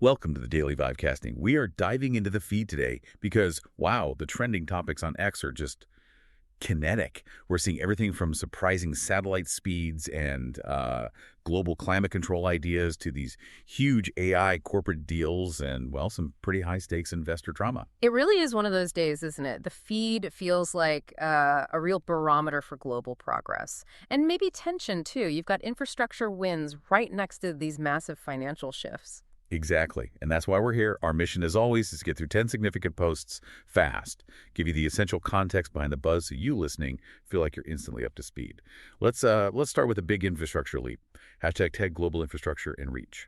Welcome to the Daily Vivecasting. We are diving into the feed today because, wow, the trending topics on X are just kinetic. We're seeing everything from surprising satellite speeds and global climate control ideas to these huge AI corporate deals and, well, some pretty high-stakes investor drama. It really is one of those days, isn't it? The feed feels like a real barometer for global progress. And maybe tension, too. You've got infrastructure wins right next to these massive financial shifts. Exactly. And that's why we're here. Our mission, as always, is to get through 10 significant posts fast, give you the essential context behind the buzz so you listening feel like you're instantly up to speed. Let's start with a big infrastructure leap. #Tech Global Infrastructure and Reach.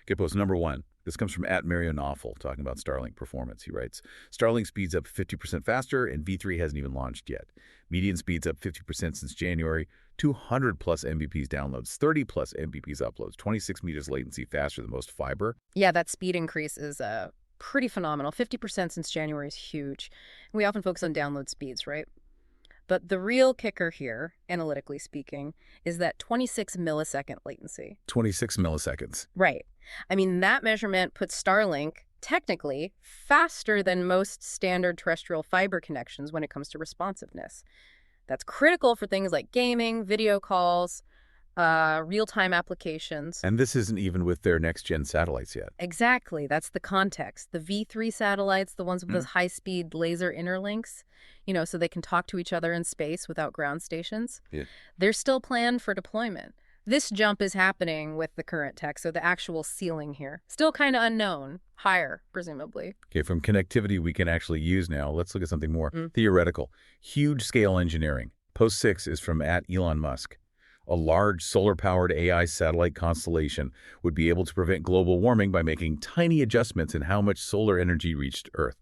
Okay, post number 1. This comes from @Mario talking about Starlink performance. He writes, Starlink speeds up 50% faster, and V3 hasn't even launched yet. Median speeds up 50% since January, 200-plus Mbps downloads, 30-plus Mbps uploads, 26 meters latency faster than most fiber. Yeah, that speed increase is pretty phenomenal. 50% since January is huge. We often focus on download speeds, right? But the real kicker here, analytically speaking, is that 26 millisecond latency. 26 milliseconds. Right. I mean, that measurement puts Starlink, technically, faster than most standard terrestrial fiber connections when it comes to responsiveness. That's critical for things like gaming, video calls, real-time applications. And this isn't even with their next-gen satellites yet. Exactly. That's the context. The V3 satellites, the ones with those high-speed laser interlinks, so they can talk to each other in space without ground stations. Yeah. They're still planned for deployment. This jump is happening with the current tech, so the actual ceiling here. Still kind of unknown. Higher, presumably. Okay, from connectivity we can actually use now, let's look at something more theoretical. Huge-scale engineering. Post 6 is from @Elon Musk. A large solar-powered AI satellite constellation would be able to prevent global warming by making tiny adjustments in how much solar energy reached Earth.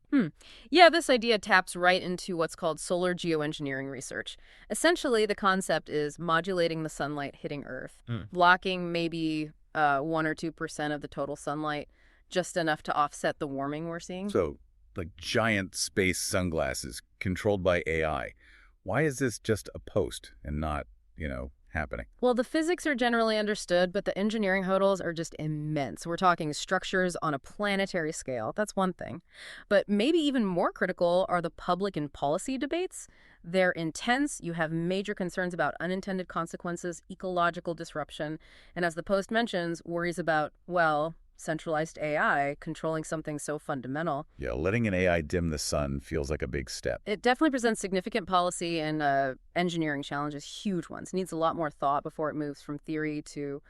Yeah, this idea taps right into what's called solar geoengineering research. Essentially, the concept is modulating the sunlight hitting Earth, blocking maybe 1 or 2% of the total sunlight, just enough to offset the warming we're seeing. So, like giant space sunglasses controlled by AI. Why is this just a post and not, happening? Well, the physics are generally understood, but the engineering hurdles are just immense. We're talking structures on a planetary scale. That's one thing. But maybe even more critical are the public and policy debates. They're intense. You have major concerns about unintended consequences, ecological disruption, and as the post mentions, worries about, centralized AI controlling something so fundamental. Yeah, letting an AI dim the sun feels like a big step. It definitely presents significant policy and engineering challenges, huge ones. It needs a lot more thought before it moves from theory to,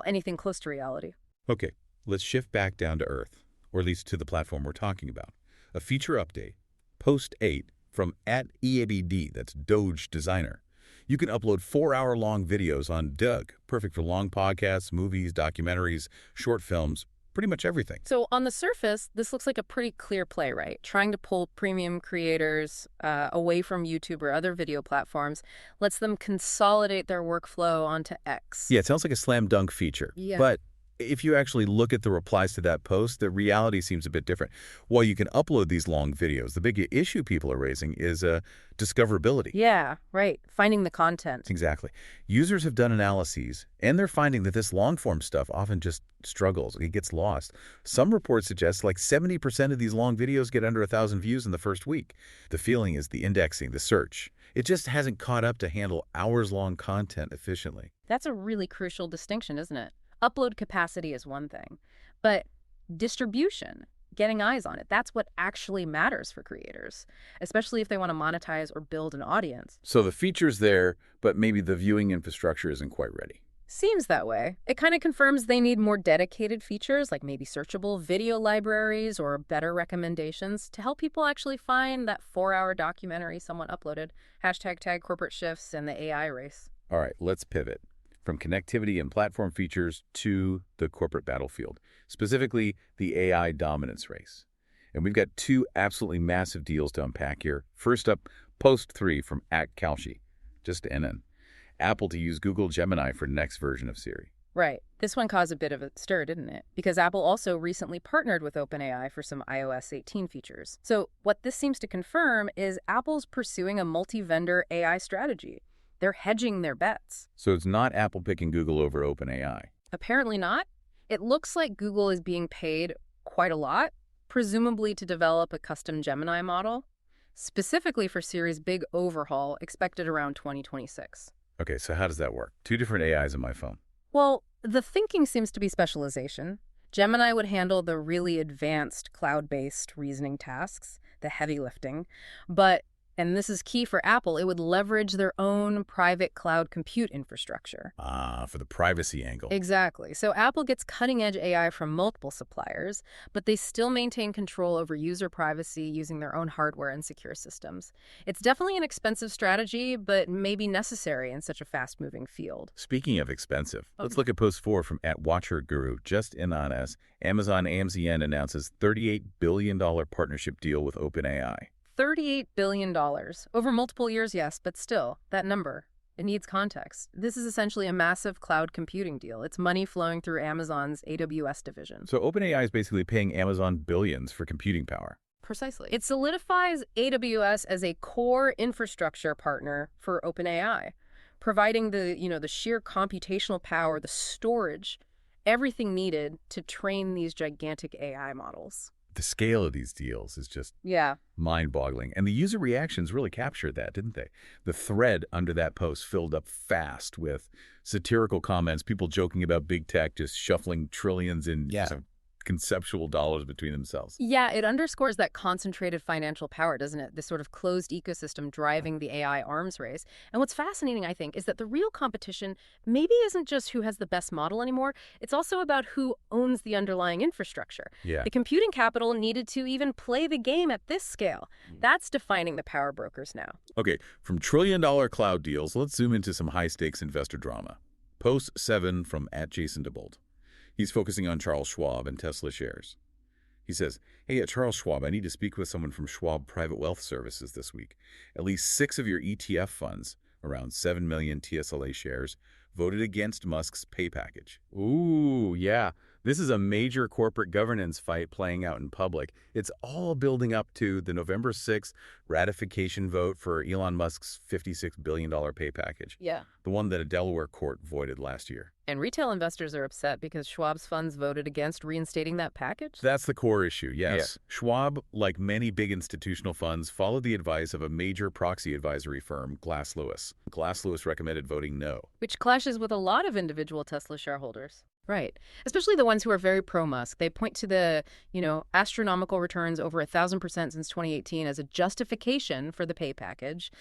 anything close to reality. Okay, let's shift back down to Earth, or at least to the platform we're talking about. A feature update, post 8, from @EABD, that's Doge Designer. You can upload 4-hour-long videos on Doug, perfect for long podcasts, movies, documentaries, short films, pretty much everything. So on the surface, this looks like a pretty clear play, right? Trying to pull premium creators away from YouTube or other video platforms lets them consolidate their workflow onto X. Yeah, it sounds like a slam dunk feature. Yeah. But if you actually look at the replies to that post, the reality seems a bit different. While you can upload these long videos, the big issue people are raising is discoverability. Yeah, right. Finding the content. Exactly. Users have done analyses, and they're finding that this long-form stuff often just struggles. It gets lost. Some reports suggest like 70% of these long videos get under 1,000 views in the first week. The feeling is the indexing, the search. It just hasn't caught up to handle hours-long content efficiently. That's a really crucial distinction, isn't it? Upload capacity is one thing, but distribution, getting eyes on it, that's what actually matters for creators, especially if they want to monetize or build an audience. So the feature's there, but maybe the viewing infrastructure isn't quite ready. Seems that way. It kind of confirms they need more dedicated features, like maybe searchable video libraries or better recommendations to help people actually find that 4-hour documentary someone uploaded. #tag corporate shifts and the AI race. All right, let's pivot from connectivity and platform features to the corporate battlefield, specifically the AI dominance race. And we've got 2 absolutely massive deals to unpack here. First up, post 3 from @Kalshi, just NN. Apple to use Google Gemini for next version of Siri. Right. This one caused a bit of a stir, didn't it? Because Apple also recently partnered with OpenAI for some iOS 18 features. So what this seems to confirm is Apple's pursuing a multi-vendor AI strategy. They're hedging their bets. So it's not Apple picking Google over OpenAI. Apparently not. It looks like Google is being paid quite a lot, presumably to develop a custom Gemini model, specifically for Siri's big overhaul expected around 2026. Okay, so how does that work? Two different AIs on my phone. Well, the thinking seems to be specialization. Gemini would handle the really advanced cloud-based reasoning tasks, the heavy lifting, but, and this is key for Apple, it would leverage their own private cloud compute infrastructure. Ah, for the privacy angle. Exactly. So Apple gets cutting-edge AI from multiple suppliers, but they still maintain control over user privacy using their own hardware and secure systems. It's definitely an expensive strategy, but maybe necessary in such a fast-moving field. Speaking of expensive, let's look at post 4 from @WatcherGuru. Just in on us, Amazon AMZN announces $38 billion partnership deal with OpenAI. $38 billion. Over multiple years, yes, but still, that number, it needs context. This is essentially a massive cloud computing deal. It's money flowing through Amazon's AWS division. So OpenAI is basically paying Amazon billions for computing power. Precisely. It solidifies AWS as a core infrastructure partner for OpenAI, providing the sheer computational power, the storage, everything needed to train these gigantic AI models. The scale of these deals is just mind-boggling. And the user reactions really captured that, didn't they? The thread under that post filled up fast with satirical comments, people joking about big tech just shuffling trillions in conceptual dollars between themselves. Yeah, it underscores that concentrated financial power, doesn't it? This sort of closed ecosystem driving the AI arms race. And what's fascinating, I think, is that the real competition maybe isn't just who has the best model anymore. It's also about who owns the underlying infrastructure. Yeah. The computing capital needed to even play the game at this scale. That's defining the power brokers now. Okay, from trillion-dollar cloud deals, let's zoom into some high-stakes investor drama. Post 7 from @JasonDeBolt. He's focusing on Charles Schwab and Tesla shares. He says, hey, at Charles Schwab, I need to speak with someone from Schwab Private Wealth Services this week. At least 6 of your ETF funds, around 7 million TSLA shares, voted against Musk's pay package. Ooh, yeah. This is a major corporate governance fight playing out in public. It's all building up to the November 6th ratification vote for Elon Musk's $56 billion pay package. Yeah. The one that a Delaware court voided last year. And retail investors are upset because Schwab's funds voted against reinstating that package? That's the core issue, yes. Yeah. Schwab, like many big institutional funds, followed the advice of a major proxy advisory firm, Glass Lewis. Glass Lewis recommended voting no. Which clashes with a lot of individual Tesla shareholders. Right. Especially the ones who are very pro-Musk. They point to the, astronomical returns over 1,000% since 2018 as a justification for the pay package.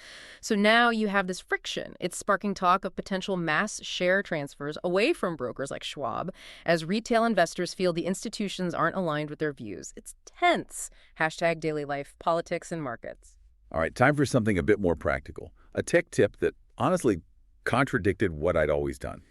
So now you have this friction. It's sparking talk of potential mass share transfers away from brokers like Schwab as retail investors feel the institutions aren't aligned with their views. It's tense. #daily life, politics, and markets. All right, time for something a bit more practical. A tech tip that honestly contradicted what I'd always done.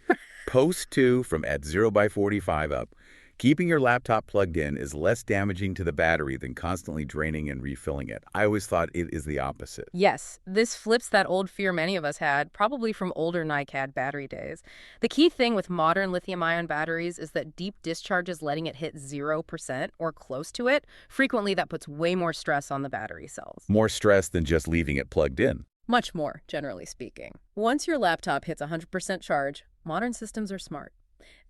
Post 2 from @0by45 up. Keeping your laptop plugged in is less damaging to the battery than constantly draining and refilling it. I always thought it is the opposite. Yes, this flips that old fear many of us had, probably from older NiCad battery days. The key thing with modern lithium-ion batteries is that deep discharges letting it hit 0% or close to it, frequently that puts way more stress on the battery cells. More stress than just leaving it plugged in. Much more, generally speaking. Once your laptop hits 100% charge, modern systems are smart.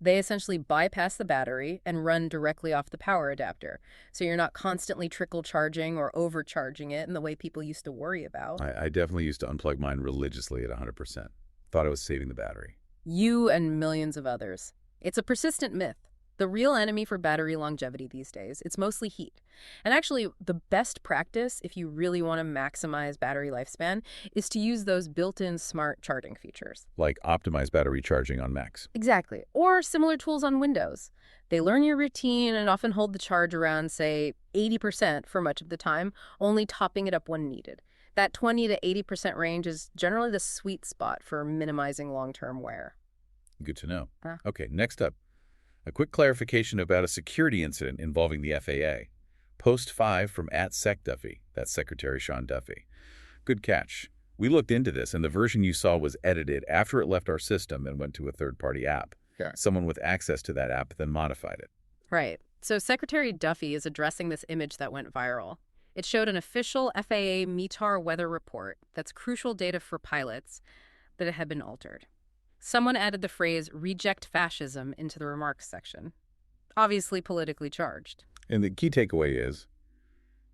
They essentially bypass the battery and run directly off the power adapter. So you're not constantly trickle charging or overcharging it in the way people used to worry about. I definitely used to unplug mine religiously at 100%. Thought I was saving the battery. You and millions of others. It's a persistent myth. The real enemy for battery longevity these days, it's mostly heat. And actually, the best practice, if you really want to maximize battery lifespan, is to use those built-in smart charging features. Like optimized battery charging on Macs. Exactly. Or similar tools on Windows. They learn your routine and often hold the charge around, say, 80% for much of the time, only topping it up when needed. That 20 to 80% range is generally the sweet spot for minimizing long-term wear. Good to know. Okay, next up. A quick clarification about a security incident involving the FAA. Post 5 from @SecDuffy. That's Secretary Sean Duffy. Good catch. We looked into this, and the version you saw was edited after it left our system and went to a third-party app. Okay. Someone with access to that app then modified it. Right. So Secretary Duffy is addressing this image that went viral. It showed an official FAA METAR weather report that's crucial data for pilots, but it had been altered. Someone added the phrase "reject fascism" into the remarks section. Obviously politically charged. And the key takeaway is,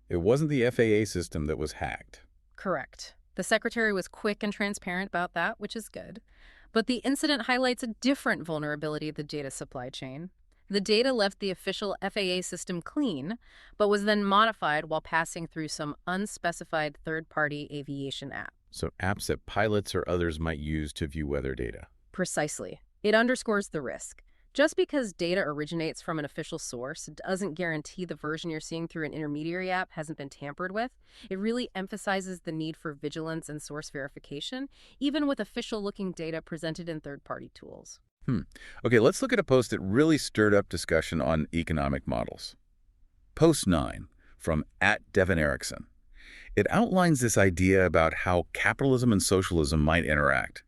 it wasn't the FAA system that was hacked. Correct. The secretary was quick and transparent about that, which is good. But the incident highlights a different vulnerability of the data supply chain. The data left the official FAA system clean, but was then modified while passing through some unspecified third-party aviation app. So apps that pilots or others might use to view weather data. Precisely. It underscores the risk. Just because data originates from an official source doesn't guarantee the version you're seeing through an intermediary app hasn't been tampered with. It really emphasizes the need for vigilance and source verification, even with official-looking data presented in third-party tools. Okay, let's look at a post that really stirred up discussion on economic models. Post 9 from @DevonErickson. It outlines this idea about how capitalism and socialism might interact.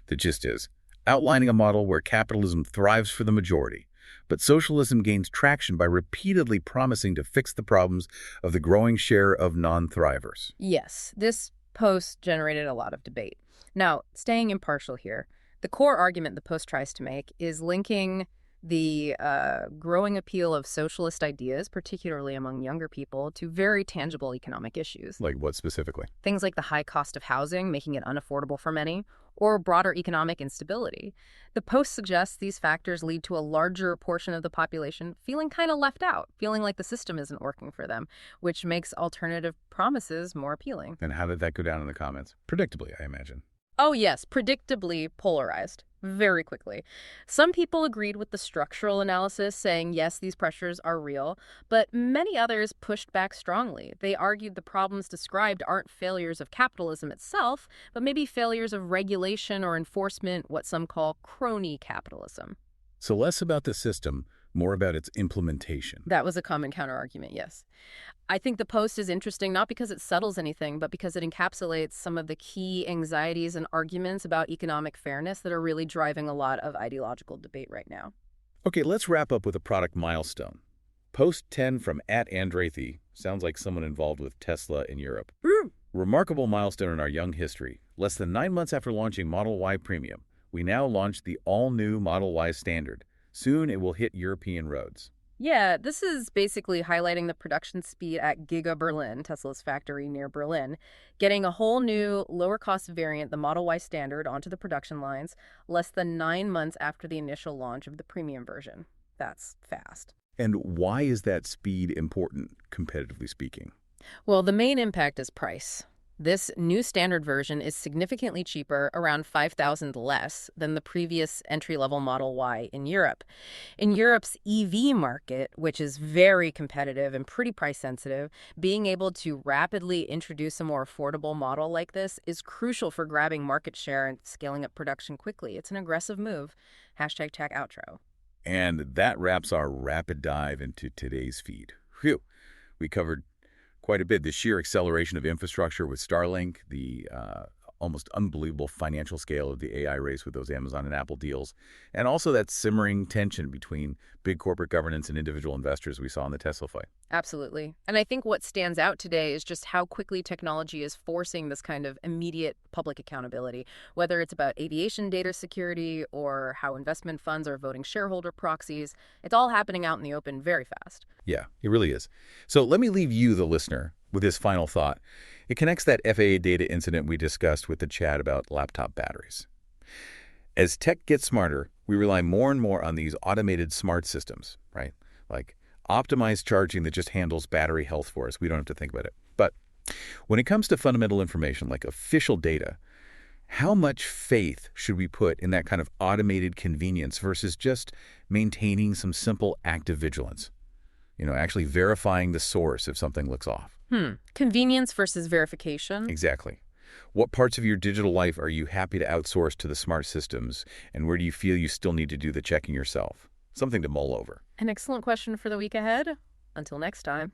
The gist is, outlining a model where capitalism thrives for the majority, but socialism gains traction by repeatedly promising to fix the problems of the growing share of non-thrivers. Yes, this post generated a lot of debate. Now, staying impartial here, the core argument the post tries to make is linking the growing appeal of socialist ideas, particularly among younger people, to very tangible economic issues. Like what specifically? Things like the high cost of housing, making it unaffordable for many, or broader economic instability. The post suggests these factors lead to a larger portion of the population feeling kind of left out, feeling like the system isn't working for them, which makes alternative promises more appealing. And how did that go down in the comments? Predictably, I imagine. Oh yes, predictably polarized. Very quickly. Some people agreed with the structural analysis, saying yes, these pressures are real, but many others pushed back strongly. They argued the problems described aren't failures of capitalism itself, but maybe failures of regulation or enforcement, what some call crony capitalism. So less about the system, more about its implementation. That was a common counterargument, yes. I think the post is interesting not because it settles anything, but because it encapsulates some of the key anxieties and arguments about economic fairness that are really driving a lot of ideological debate right now. Okay, let's wrap up with a product milestone. Post 10 from @Andrathy. Sounds like someone involved with Tesla in Europe. Remarkable milestone in our young history. Less than 9 months after launching Model Y Premium, we now launched the all-new Model Y Standard. Soon it will hit European roads. Yeah, this is basically highlighting the production speed at Giga Berlin, Tesla's factory near Berlin, getting a whole new, lower-cost variant, the Model Y Standard, onto the production lines less than 9 months after the initial launch of the premium version. That's fast. And why is that speed important, competitively speaking? Well, the main impact is price. This new standard version is significantly cheaper, around $5,000 less than the previous entry-level Model Y in Europe. In Europe's EV market, which is very competitive and pretty price-sensitive, being able to rapidly introduce a more affordable model like this is crucial for grabbing market share and scaling up production quickly. It's an aggressive move. #tech outro. And that wraps our rapid dive into today's feed. Phew, we covered quite a bit. The sheer acceleration of infrastructure with Starlink, the almost unbelievable financial scale of the AI race with those Amazon and Apple deals, and also that simmering tension between big corporate governance and individual investors we saw in the Tesla fight. Absolutely. And I think what stands out today is just how quickly technology is forcing this kind of immediate public accountability, whether it's about aviation data security or how investment funds are voting shareholder proxies. It's all happening out in the open very fast. Yeah, it really is. So let me leave you, the listener, with this final thought. It connects that FAA data incident we discussed with the chat about laptop batteries. As tech gets smarter, we rely more and more on these automated smart systems, right? Like optimized charging that just handles battery health for us. We don't have to think about it. But when it comes to fundamental information like official data, how much faith should we put in that kind of automated convenience versus just maintaining some simple active vigilance? Actually verifying the source if something looks off. Convenience versus verification. Exactly. What parts of your digital life are you happy to outsource to the smart systems, and where do you feel you still need to do the checking yourself? Something to mull over. An excellent question for the week ahead. Until next time.